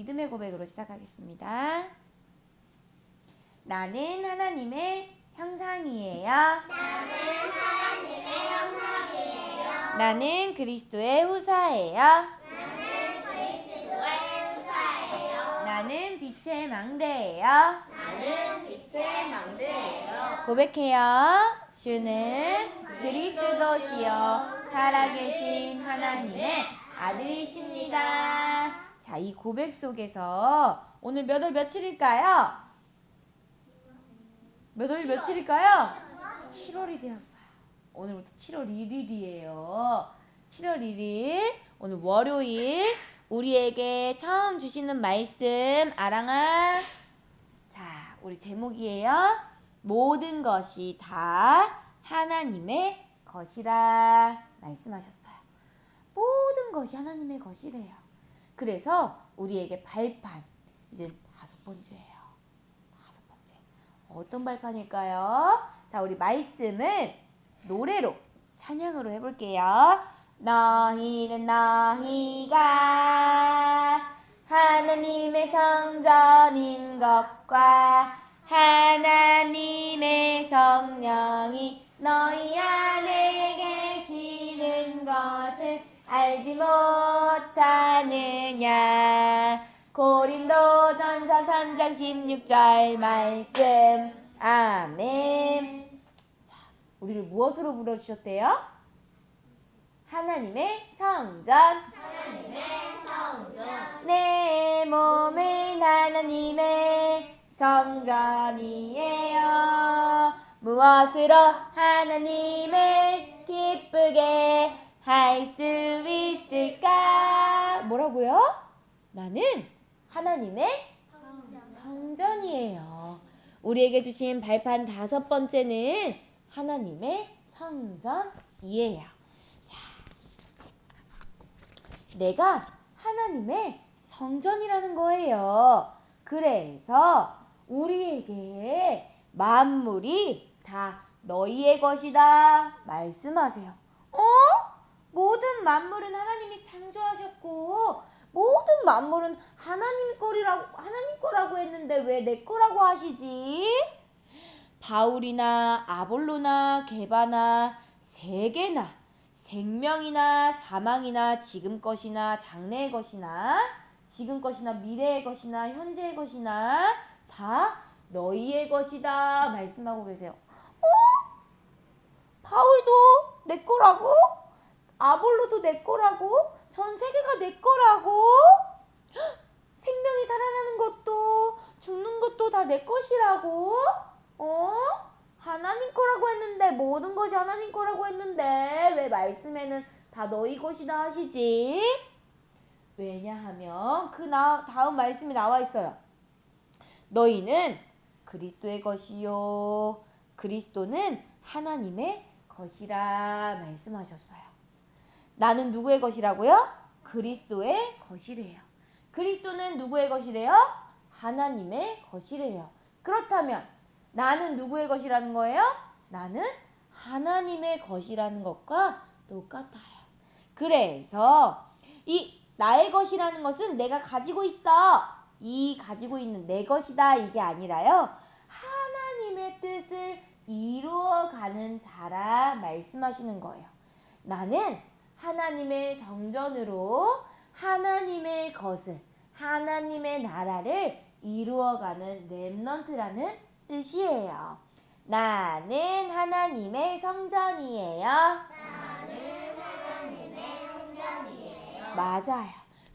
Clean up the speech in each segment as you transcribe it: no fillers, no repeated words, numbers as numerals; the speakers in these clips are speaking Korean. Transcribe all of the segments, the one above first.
믿음의 고백으로 시작하겠습니다. 나는 하나님의 형상이에요. 나는 그리스도의 후사예요. 나는 빛의 망대예요. 고백해요. 주는 그리스도시요 살아계신 하나님의 아들이십니다. 자, 이 고백 속에서 오늘 몇 월 며칠일까요? 몇 월 며칠일까요? 7월이 되었어요. 오늘부터 7월 1일이에요. 7월 1일 오늘 월요일 우리에게 처음 주시는 말씀 아랑아. 자, 우리 제목이에요. 모든 것이 다 하나님의 것이라 말씀하셨어요. 모든 것이 하나님의 것이래요. 그래서 우리에게 발판 이제 5번째예요. 5번째. 어떤 발판일까요? 자, 우리 말씀을 노래로 찬양으로 해볼게요. 너희는 너희가 하나님의 성전인 것과 하나님의 성령이 너희 안에 계시는 것을 알지 못하느냐. 고린도전서 3장 16절 말씀. 아멘. 자, 우리를 무엇으로 불러주셨대요? 하나님의 성전. 내 몸은 하나님의 성전이에요. 무엇으로 하나님을 기쁘게 할 수 있을까? 뭐라고요? 나는 하나님의 성전이에요. 우리에게 주신 발판 5번째는 하나님의 성전이에요. 자, 내가 하나님의 성전이라는 거예요. 그래서 우리에게 만물이 다 너희의 것이다 말씀하세요. 모든 만물은 하나님이 창조하셨고 모든 만물은 하나님 거라고 했는데 왜 내 거라고 하시지? 바울이나 아볼로나 게바나 세계나 생명이나 사망이나 지금 것이나 장래의 것이나 지금 것이나 미래의 것이나 현재의 것이나 다 너희의 것이다 말씀하고 계세요. 바울도 내 거라고? 아볼로도 내 거라고? 전 세계가 내 거라고? 생명이 살아나는 것도 죽는 것도 다 내 것이라고? 하나님 거라고 했는데 모든 것이 하나님 거라고 했는데 왜 말씀에는 다 너희 것이다 하시지? 왜냐하면 그 다음 말씀이 나와 있어요. 너희는 그리스도의 것이요 그리스도는 하나님의 것이라 말씀하셨어요. 나는 누구의 것이라고요? 그리스도의 것이래요. 그리스도는 누구의 것이래요? 하나님의 것이래요. 그렇다면 나는 누구의 것이라는 거예요? 나는 하나님의 것이라는 것과 똑같아요. 그래서 이 나의 것이라는 것은 내가 가지고 있어. 이 가지고 있는 내 것이다 이게 아니라요. 하나님의 뜻을 이루어가는 자라 말씀하시는 거예요. 나는 하나님의 성전으로 하나님의 것을 하나님의 나라를 이루어가는 렘넌트라는 뜻이에요. 나는 하나님의 성전이에요. 맞아요.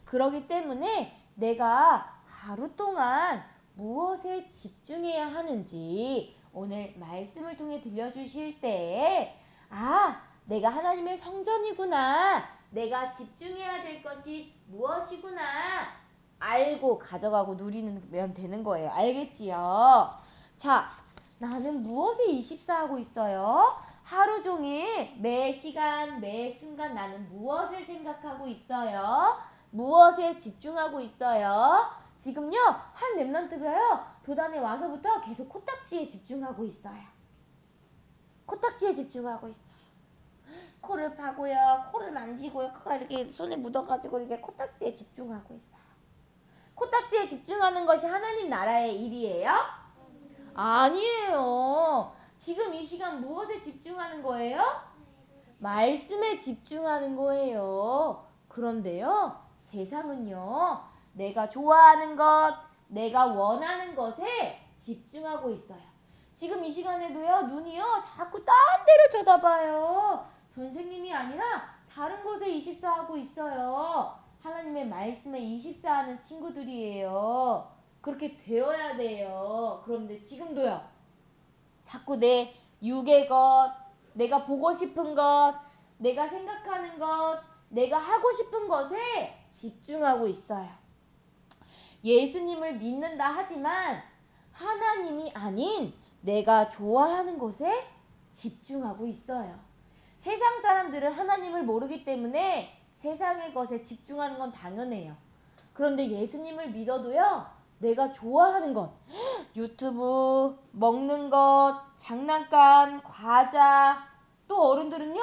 그렇기 때문에 내가 하루 동안 무엇에 집중해야 하는지 오늘 말씀을 통해 들려주실 때 내가 하나님의 성전이구나. 내가 집중해야 될 것이 무엇이구나. 알고 가져가고 누리면 되는 거예요. 알겠지요? 자, 나는 무엇에 24하고 있어요? 하루 종일 매 시간 매 순간 나는 무엇을 생각하고 있어요? 무엇에 집중하고 있어요? 지금요 한 렘넌트가요 도단에 와서부터 계속 코딱지에 집중하고 있어요. 코딱지에 집중하고 있어요. 코를 파고요, 코를 만지고요, 코가 이렇게 손에 묻어가지고 이렇게 코딱지에 집중하고 있어요. 코딱지에 집중하는 것이 하나님 나라의 일이에요? 아니에요. 지금 이 시간 무엇에 집중하는 거예요? 말씀에 집중하는 거예요. 그런데요, 세상은요, 내가 좋아하는 것, 내가 원하는 것에 집중하고 있어요. 지금 이 시간에도요, 눈이요, 자꾸 딴 데로 쳐다봐요. 선생님이 아니라 다른 곳에 24하고 있어요. 하나님의 말씀에 24하는 친구들이에요. 그렇게 되어야 돼요. 그런데 지금도요, 자꾸 내 육의 것, 내가 보고 싶은 것, 내가 생각하는 것, 내가 하고 싶은 것에 집중하고 있어요. 예수님을 믿는다 하지만 하나님이 아닌 내가 좋아하는 것에 집중하고 있어요. 세상 사람들은 하나님을 모르기 때문에 세상의 것에 집중하는 건 당연해요. 그런데 예수님을 믿어도요, 내가 좋아하는 것, 유튜브, 먹는 것, 장난감, 과자, 또 어른들은요,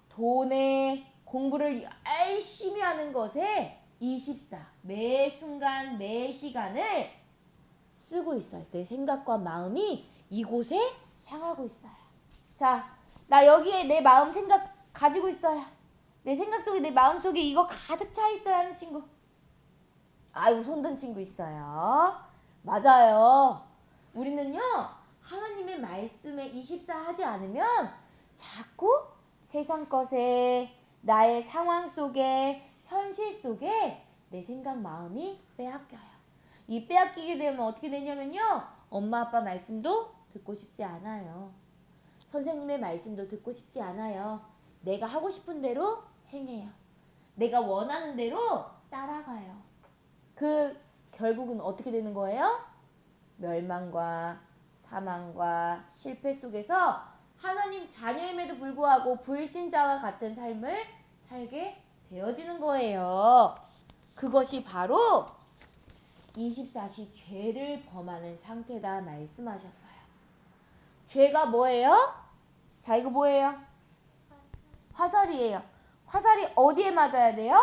돈에 공부를 열심히 하는 것에 24, 매 순간, 매 시간을 쓰고 있어요. 내 생각과 마음이 이곳에 향하고 있어요. 자, 나 여기에 내 마음 생각 가지고 있어요. 내 생각 속에, 내 마음 속에 이거 가득 차 있어요 하는 친구. 아이고, 손든 친구 있어요. 맞아요. 우리는요, 하나님의 말씀에 24 하지 않으면 자꾸 세상 것에, 나의 상황 속에, 현실 속에 내 생각, 마음이 빼앗겨요. 이 빼앗기게 되면 어떻게 되냐면요, 엄마 아빠 말씀도 듣고 싶지 않아요. 선생님의 말씀도 듣고 싶지 않아요. 내가 하고 싶은 대로 행해요. 내가 원하는 대로 따라가요. 결국은 어떻게 되는 거예요? 멸망과 사망과 실패 속에서 하나님 자녀임에도 불구하고 불신자와 같은 삶을 살게 되어지는 거예요. 그것이 바로 24시 죄를 범하는 상태다 말씀하셨어요. 죄가 뭐예요? 자, 이거 뭐예요? 화살이에요. 화살이 어디에 맞아야 돼요?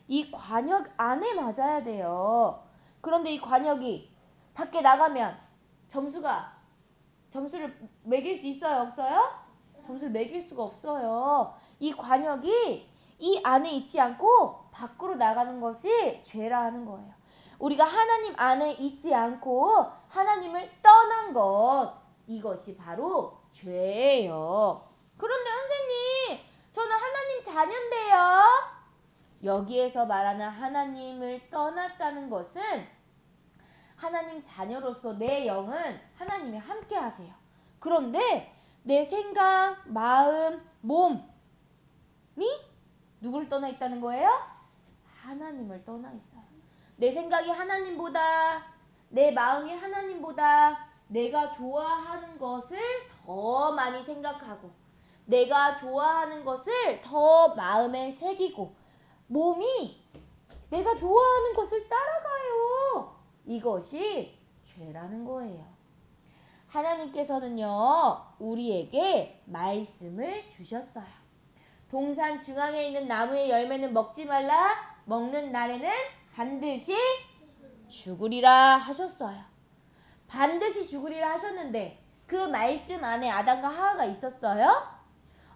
이 관역 안에 맞아야 돼요. 그런데 이 관역이 밖에 나가면 점수를 매길 수 있어요? 없어요? 점수를 매길 수가 없어요. 이 관역이 이 안에 있지 않고 밖으로 나가는 것이 죄라 하는 거예요. 우리가 하나님 안에 있지 않고 하나님을 떠난 것, 이것이 바로 죄예요. 그런데 선생님, 저는 하나님 자녀인데요. 여기에서 말하는 하나님을 떠났다는 것은 하나님 자녀로서 내 영은 하나님이 함께 하세요. 그런데 내 생각, 마음, 몸이 누굴 떠나 있다는 거예요? 하나님을 떠나 있어요. 내 생각이 하나님보다, 내 마음이 하나님보다 내가 좋아하는 것을 더 많이 생각하고, 내가 좋아하는 것을 더 마음에 새기고, 몸이 내가 좋아하는 것을 따라가요. 이것이 죄라는 거예요. 하나님께서는요, 우리에게 말씀을 주셨어요. 동산 중앙에 있는 나무의 열매는 먹지 말라, 먹는 날에는 반드시 죽으리라 하셨어요. 반드시 죽으리라 하셨는데 그 말씀 안에 아담과 하와가 있었어요?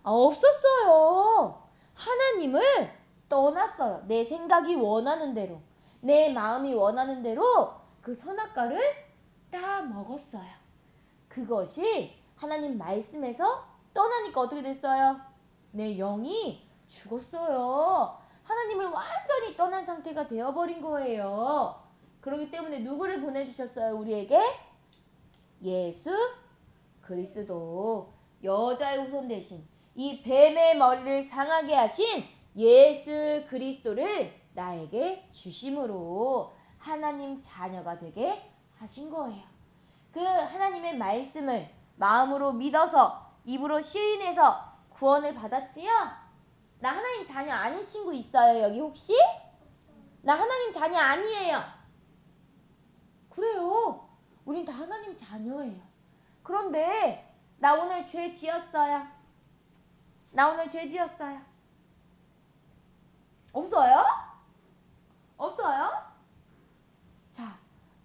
없었어요. 하나님을 떠났어요. 내 생각이 원하는 대로, 내 마음이 원하는 대로 그 선악과를 따 먹었어요. 그것이 하나님 말씀에서 떠나니까 어떻게 됐어요? 내 영이 죽었어요. 하나님을 완전히 떠난 상태가 되어버린 거예요. 그렇기 때문에 누구를 보내주셨어요? 우리에게? 예수 그리스도, 여자의 후손 대신 이 뱀의 머리를 상하게 하신 예수 그리스도를 나에게 주심으로 하나님 자녀가 되게 하신 거예요. 그 하나님의 말씀을 마음으로 믿어서 입으로 시인해서 구원을 받았지요? 나 하나님 자녀 아닌 친구 있어요? 여기 혹시? 나 하나님 자녀 아니에요. 그래요. 우린 다 하나님 자녀예요. 그런데 나 오늘 죄 지었어요. 나 오늘 죄 지었어요. 없어요? 없어요?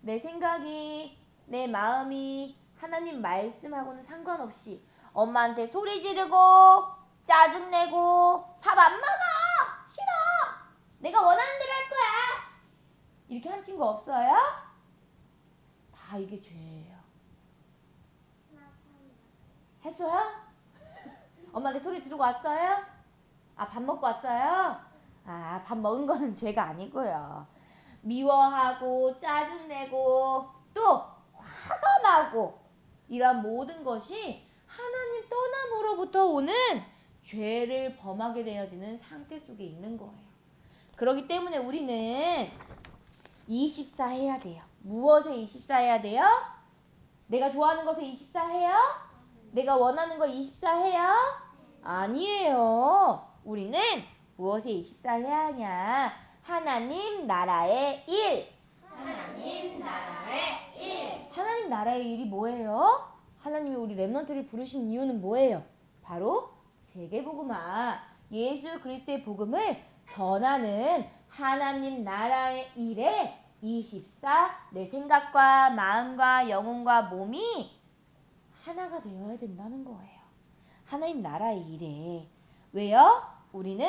내 생각이, 내 마음이 하나님 말씀하고는 상관없이 엄마한테 소리 지르고 짜증내고 밥 안 먹어! 싫어! 내가 원하는 대로 할 거야! 이렇게 한 친구 없어요? 다 이게 죄예요. 했어요? 엄마한테 소리 지르고 왔어요? 아, 밥 먹고 왔어요? 아, 밥 먹은 거는 죄가 아니고요. 미워하고 짜증내고 또 화가 나고 이런 모든 것이 하나님 떠남으로부터 오는 죄를 범하게 되어지는 상태 속에 있는 거예요. 그렇기 때문에 우리는 24 해야 돼요. 무엇에 24 해야 돼요? 내가 좋아하는 것에 24 해요? 내가 원하는 거 24 해요? 아니에요. 우리는 무엇에 24 해야 하냐? 하나님 나라의 일. 하나님 나라의 일. 하나님 나라의 일이 뭐예요? 하나님이 우리 렘넌트를 부르신 이유는 뭐예요? 바로 세계복음화, 예수 그리스도의 복음을 전하는 하나님 나라의 일에 24 내 생각과 마음과 영혼과 몸이 하나가 되어야 된다는 거예요. 하나님 나라의 일에. 왜요? 우리는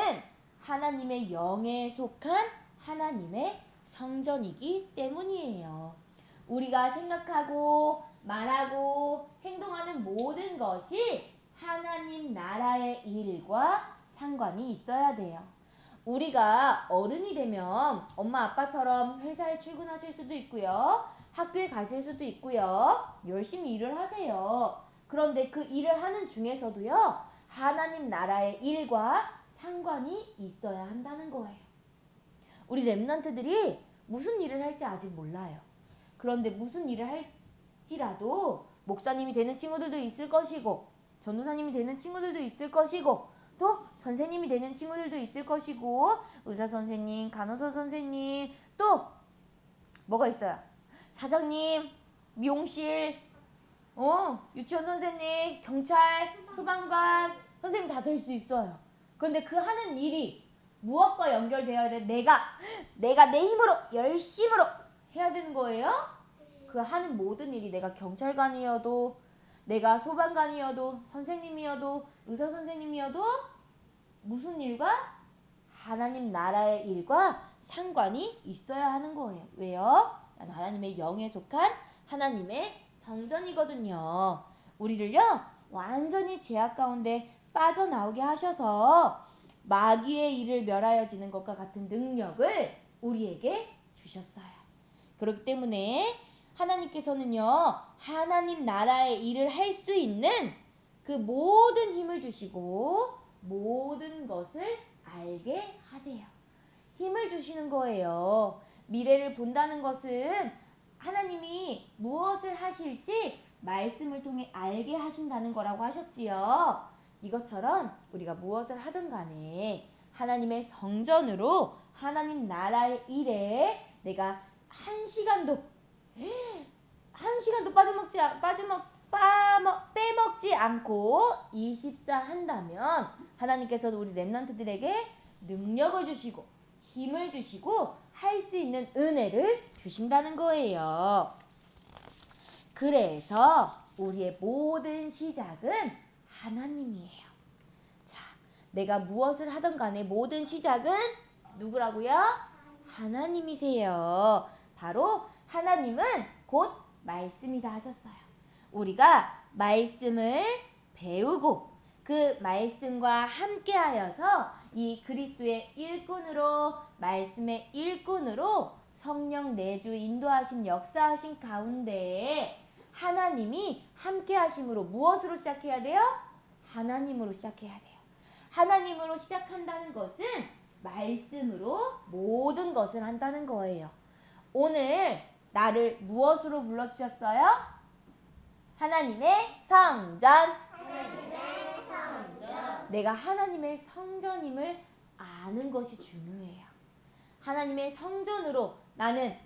하나님의 영에 속한 하나님의 성전이기 때문이에요. 우리가 생각하고 말하고 행동하는 모든 것이 하나님 나라의 일과 상관이 있어야 돼요. 우리가 어른이 되면 엄마 아빠처럼 회사에 출근하실 수도 있고요. 학교에 가실 수도 있고요. 열심히 일을 하세요. 그런데 그 일을 하는 중에서도요. 하나님 나라의 일과 상관이 있어야 한다는 거예요. 우리 렘넌트들이 무슨 일을 할지 아직 몰라요. 그런데 무슨 일을 할지라도 목사님이 되는 친구들도 있을 것이고 전도사님이 되는 친구들도 있을 것이고 또 선생님이 되는 친구들도 있을 것이고 의사 선생님, 간호사 선생님 또 뭐가 있어요? 사장님, 미용실, 유치원 선생님, 경찰, 소방관 선생님 다 될 수 있어요. 그런데 그 하는 일이 무엇과 연결되어야 돼? 내가 내 힘으로 열심으로 해야 되는 거예요? 그 하는 모든 일이 내가 경찰관이어도 내가 소방관이어도 선생님이어도 의사 선생님이어도 무슨 일과? 하나님 나라의 일과 상관이 있어야 하는 거예요. 왜요? 하나님의 영에 속한 하나님의 성전이거든요. 우리를요 완전히 죄악 가운데 빠져나오게 하셔서 마귀의 일을 멸하여지는 것과 같은 능력을 우리에게 주셨어요. 그렇기 때문에 하나님께서는요 하나님 나라의 일을 할 수 있는 그 모든 힘을 주시고 모든 것을 알게 하세요. 힘을 주시는 거예요. 미래를 본다는 것은 하나님이 무엇을 하실지 말씀을 통해 알게 하신다는 거라고 하셨지요. 이것처럼 우리가 무엇을 하든 간에 하나님의 성전으로 하나님 나라의 일에 내가 한 시간도 빼먹지 않고 24 한다면 하나님께서도 우리 렘넌트들에게 능력을 주시고 힘을 주시고 할 수 있는 은혜를 주신다는 거예요. 그래서 우리의 모든 시작은 하나님이에요. 자, 내가 무엇을 하든 간에 모든 시작은 누구라고요? 하나님이세요. 바로 하나님은 곧 말씀이다 하셨어요. 우리가 말씀을 배우고 그 말씀과 함께하여서 이 그리스도의 일꾼으로 말씀의 일꾼으로 성령 내주 인도하심 역사하신 가운데 하나님이 함께하심으로 무엇으로 시작해야 돼요? 하나님으로 시작해야 돼요. 하나님으로 시작한다는 것은 말씀으로 모든 것을 한다는 거예요. 오늘 나를 무엇으로 불러주셨어요? 하나님의 성전. 내가 하나님의 성전임을 아는 것이 중요해요. 하나님의 성전으로 나는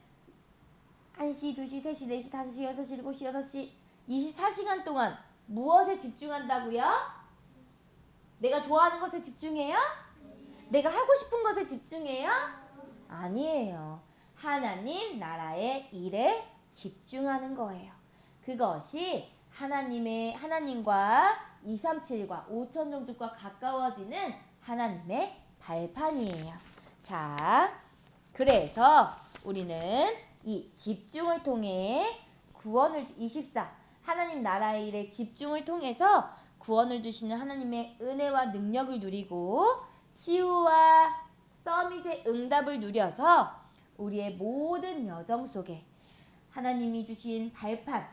1시, 2시, 3시, 4시, 5시, 6시, 7시, 8시 24시간 동안 무엇에 집중한다고요? 내가 좋아하는 것에 집중해요? 내가 하고 싶은 것에 집중해요? 아니에요. 하나님 나라의 일에 집중하는 거예요. 그것이 하나님과 237과 5천종족과 가까워지는 하나님의 발판이에요. 자, 그래서 우리는 이 집중을 통해 구원을 24 하나님 나라의 일에 집중을 통해서 구원을 주시는 하나님의 은혜와 능력을 누리고 치유와 서밋의 응답을 누려서 우리의 모든 여정 속에 하나님이 주신 발판,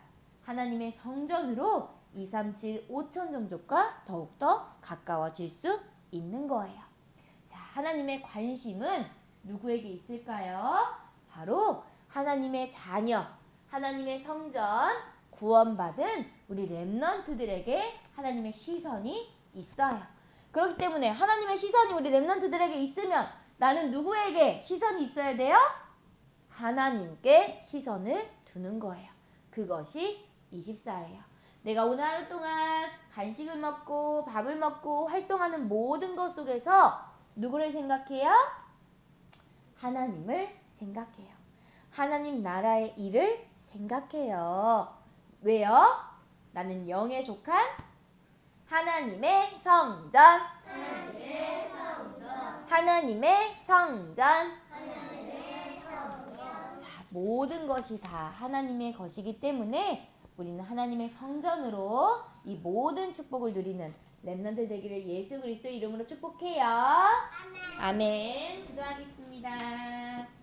하나님의 성전으로 237 5천종족과 더욱더 가까워질 수 있는 거예요. 자, 하나님의 관심은 누구에게 있을까요? 바로 하나님의 자녀, 하나님의 성전, 구원받은 우리 렘넌트들에게 하나님의 시선이 있어요. 그렇기 때문에 하나님의 시선이 우리 렘넌트들에게 있으면 나는 누구에게 시선이 있어야 돼요? 하나님께 시선을 두는 거예요. 그것이 24예요. 내가 오늘 하루 동안 간식을 먹고 밥을 먹고 활동하는 모든 것 속에서 누구를 생각해요? 하나님을 생각해요. 하나님 나라의 일을 생각해요. 왜요? 나는 영에 속한 하나님의 성전. 하나님의 성전. 자, 모든 것이 다 하나님의 것이기 때문에 우리는 하나님의 성전으로 이 모든 축복을 누리는 렘넌트 되기를 예수 그리스도 이름으로 축복해요. 아멘. 기도하겠습니다.